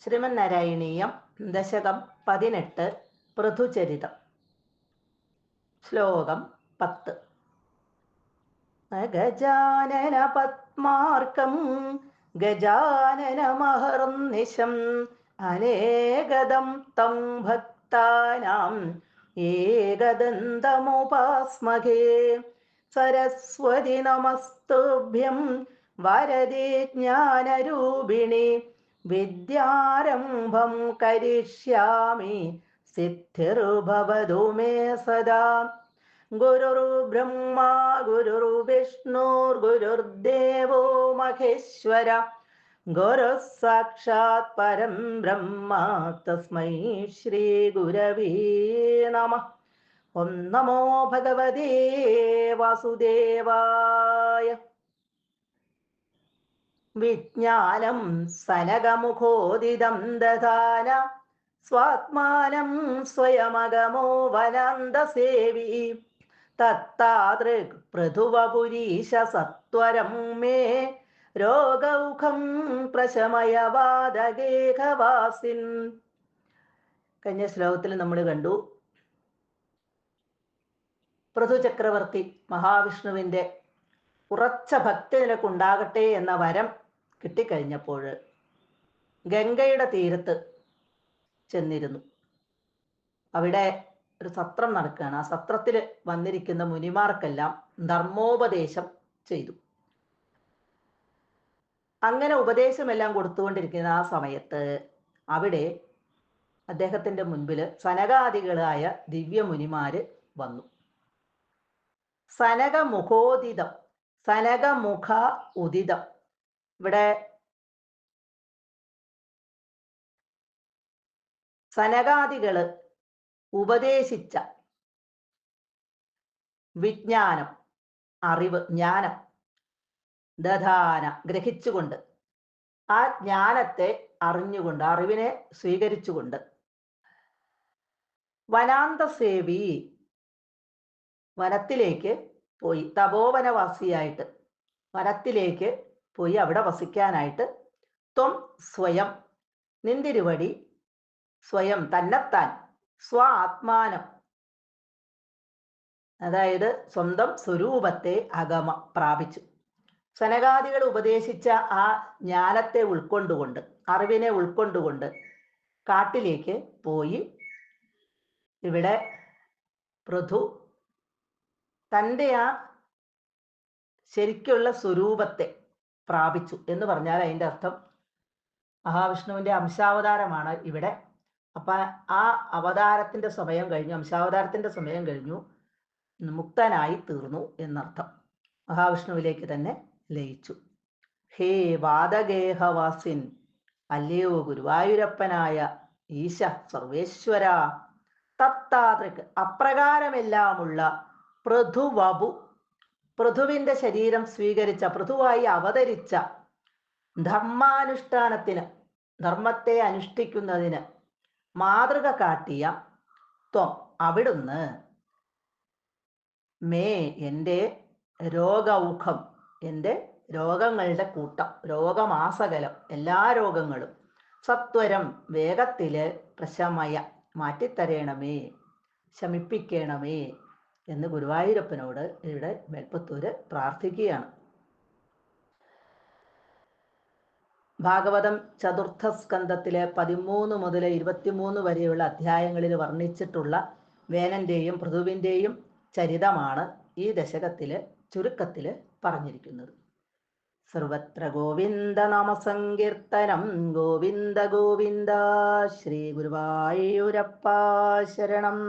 ശ്രീമന്നാരായണീയം ദശകം 18 പൃഥുചരിതം ശ്ലോകം 10. ഗജാനന പത്മാർക്കം ഗജാനനമഹർനിശം അനേകദം തം ഭക്താനാം ഏകദന്തമുപാസ്മഹേ. സരസ്വതി നമസ്തുഭ്യം വരദേ ജ്ഞാനരൂപിണി വിദ്യാരംഭം കരിഷ്യാമി സിദ്ധിർഭവതു മേ സദാ. ഗുരുർബ്രഹ്മ ഗുരുർവിഷ്ണുർഗുരുർദേവോ മഹേശ്വര ഗുരുഃ സാക്ഷാത് പരം ബ്രഹ്മ തസ്മൈ ശ്രീ ഗുരവേ നമഃ. ഓം നമോ ഭഗവതേ വാസുദേവായ. വിജ്ഞാനം സനകമുഖോദിതം ദധാന സ്വാത്മാനം സ്വയമഗമോ വനന്ദസേവി. തത്താദൃക് പൃഥുവപുരീശ സത്വരം മേ രോഗൗഖം പ്രശമയ വാദഗേഹവാസിൻ. കഴിഞ്ഞ ശ്ലോകത്തിൽ നമ്മൾ കണ്ടു, പൃഥു ചക്രവർത്തി മഹാവിഷ്ണുവിൻ്റെ ഉറച്ച ഭക്തി നിനക്കുണ്ടാകട്ടെ എന്ന വരം കിട്ടിക്കഴിഞ്ഞപ്പോൾ ഗംഗയുടെ തീരത്ത് ചെന്നിരുന്നു. അവിടെ ഒരു സത്രം നടക്കുകയാണ്. ആ സത്രത്തിൽ വന്നിരിക്കുന്ന മുനിമാർക്കെല്ലാം ധർമ്മോപദേശം ചെയ്തു. അങ്ങനെ ഉപദേശമെല്ലാം കൊടുത്തുകൊണ്ടിരിക്കുന്ന ആ സമയത്ത് അവിടെ അദ്ദേഹത്തിൻ്റെ മുൻപിൽ സനകാദികളായ ദിവ്യമുനിമാര് വന്നു. സനകമുഖോദിതം, സനകമുഖ ഉദിതം. ഇവിടെ സനകാദികള് ഉപദേശിച്ച വിജ്ഞാനം, അറിവ്, ജ്ഞാനം, ദധാന ഗ്രഹിച്ചുകൊണ്ട്, ആ ജ്ഞാനത്തെ അറിഞ്ഞുകൊണ്ട്, അറിവിനെ സ്വീകരിച്ചുകൊണ്ട്, വനാന്തസേവി വനത്തിലേക്ക് പോയി, തപോവനവാസിയായിട്ട് വനത്തിലേക്ക് പോയി അവിടെ വസിക്കാനായിട്ട്, ത്വം സ്വയം നിന്തിരുവടി, സ്വയം തന്നെത്താൻ, സ്വ ആത്മാനം അതായത് സ്വന്തം സ്വരൂപത്തെ അഗമ പ്രാപിച്ചു. സനകാദികൾ ഉപദേശിച്ച ആ ജ്ഞാനത്തെ ഉൾക്കൊണ്ടുകൊണ്ട്, അറിവിനെ ഉൾക്കൊണ്ടുകൊണ്ട് കാട്ടിലേക്ക് പോയി ഇവിടെ പൃഥു തൻ്റെ ആ ശരിക്കുള്ള സ്വരൂപത്തെ പ്രാപിച്ചു എന്ന് പറഞ്ഞാൽ അതിൻ്റെ അർത്ഥം മഹാവിഷ്ണുവിൻ്റെ അംശാവതാരമാണ് ഇവിടെ. അപ്പം ആ അവതാരത്തിൻ്റെ സമയം കഴിഞ്ഞു, അംശാവതാരത്തിൻ്റെ സമയം കഴിഞ്ഞു, മുക്തനായി തീർന്നു എന്നർത്ഥം. മഹാവിഷ്ണുവിലേക്ക് തന്നെ ലയിച്ചു. ഹേ വാദഗേഹവാസിൻ, അല്ലയോ ഗുരുവായൂരപ്പനായ ഈശ സർവേശ്വര, തത്താതൃക് അപ്രകാരമെല്ലാമുള്ള പൃഥുവപു, പൃഥുവിൻ്റെ ശരീരം സ്വീകരിച്ച, പൃഥുവായി അവതരിച്ച, ധർമാനുഷ്ഠാനത്തിന്, ധർമ്മത്തെ അനുഷ്ഠിക്കുന്നതിന് മാതൃക കാട്ടിയ ത്വം അവിടുന്ന്, മേ എൻ്റെ രോഗൗഖം, എൻ്റെ രോഗങ്ങളുടെ കൂട്ടം, രോഗമാസകലം, എല്ലാ രോഗങ്ങളും സത്വരം വേഗത്തില് പ്രശമയ മാറ്റിത്തരേണമേ, ശമിപ്പിക്കണമേ എന്ന് ഗുരുവായൂരപ്പനോട് ഇവിടെ മേൽപ്പത്തൂര് പ്രാർത്ഥിക്കുകയാണ്. ഭാഗവതം ചതുർത്ഥ സ്കന്ധത്തിലെ 13 മുതൽ 23 വരെയുള്ള അധ്യായങ്ങളിൽ വർണ്ണിച്ചിട്ടുള്ള വേനന്റെയും പൃഥുവിൻ്റെയും ചരിതമാണ് ഈ ദശകത്തില് ചുരുക്കത്തിൽ പറഞ്ഞിരിക്കുന്നത്. സർവത്ര ഗോവിന്ദ നാമസങ്കീർത്തനം, ഗോവിന്ദ ഗോവിന്ദ. ശ്രീ ഗുരുവായൂരപ്പ ശരണം.